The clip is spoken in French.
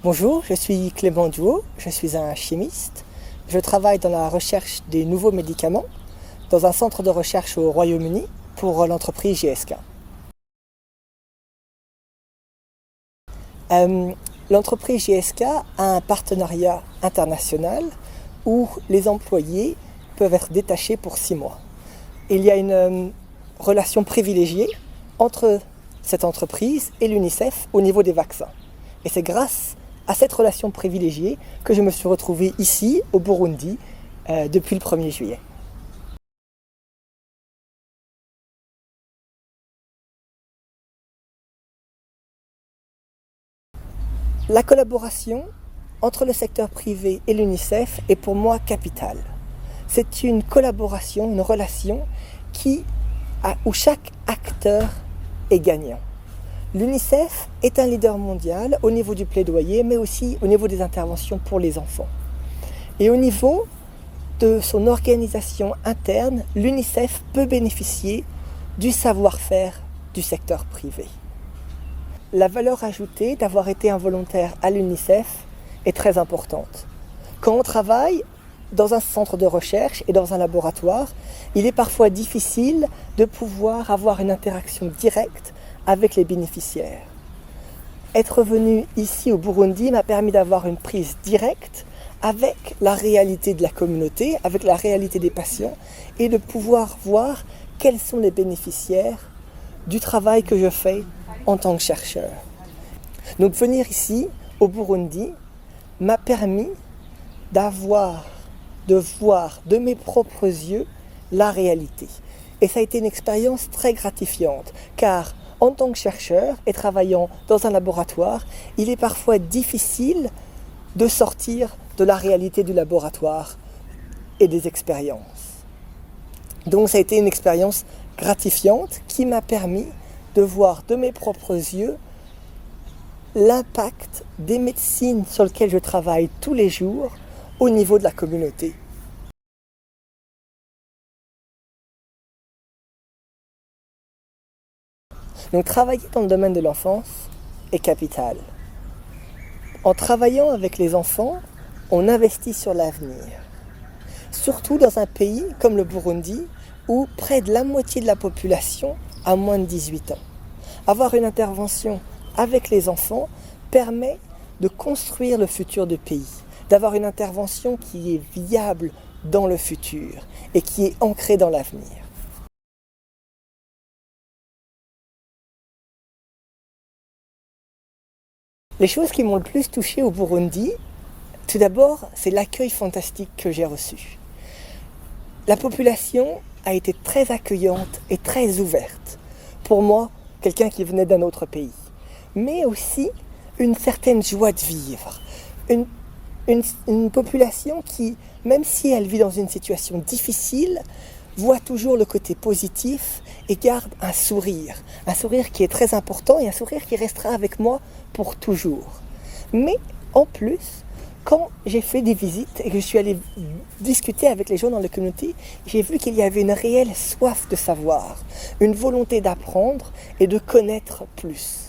Bonjour, je suis Clément Duhaut, je suis un chimiste. Je travaille dans la recherche des nouveaux médicaments dans un centre de recherche au Royaume-Uni pour l'entreprise GSK. L'entreprise GSK a un partenariat international où les employés peuvent être détachés pour 6 mois. Il y a une relation privilégiée entre cette entreprise et l'UNICEF au niveau des vaccins. Et c'est grâce à cette relation privilégiée que je me suis retrouvé ici, au Burundi, depuis le 1er juillet. La collaboration entre le secteur privé et l'UNICEF est pour moi capitale. C'est une collaboration, une relation où chaque acteur est gagnant. L'UNICEF est un leader mondial au niveau du plaidoyer, mais aussi au niveau des interventions pour les enfants. Et au niveau de son organisation interne, l'UNICEF peut bénéficier du savoir-faire du secteur privé. La valeur ajoutée d'avoir été un volontaire à l'UNICEF est très importante. Quand on travaille dans un centre de recherche et dans un laboratoire, il est parfois difficile de pouvoir avoir une interaction directe avec les bénéficiaires. Être venu ici au Burundi m'a permis d'avoir une prise directe avec la réalité de la communauté, avec la réalité des patients et de pouvoir voir quels sont les bénéficiaires du travail que je fais en tant que chercheur. Donc venir ici au Burundi m'a permis de voir de mes propres yeux la réalité. Et ça a été une expérience très gratifiante car en tant que chercheur et travaillant dans un laboratoire, il est parfois difficile de sortir de la réalité du laboratoire et des expériences. Donc ça a été une expérience gratifiante qui m'a permis de voir de mes propres yeux l'impact des médecines sur lesquelles je travaille tous les jours au niveau de la communauté. Donc travailler dans le domaine de l'enfance est capital. En travaillant avec les enfants, on investit sur l'avenir. Surtout dans un pays comme le Burundi, où près de la moitié de la population a moins de 18 ans. Avoir une intervention avec les enfants permet de construire le futur du pays, d'avoir une intervention qui est viable dans le futur et qui est ancrée dans l'avenir. Les choses qui m'ont le plus touché au Burundi, tout d'abord, c'est l'accueil fantastique que j'ai reçu. La population a été très accueillante et très ouverte. Pour moi, quelqu'un qui venait d'un autre pays. Mais aussi une certaine joie de vivre. Une population qui, même si elle vit dans une situation difficile, voit toujours le côté positif et garde un sourire qui est très important et un sourire qui restera avec moi pour toujours. Mais en plus, quand j'ai fait des visites et que je suis allé discuter avec les gens dans la communauté, j'ai vu qu'il y avait une réelle soif de savoir, une volonté d'apprendre et de connaître plus.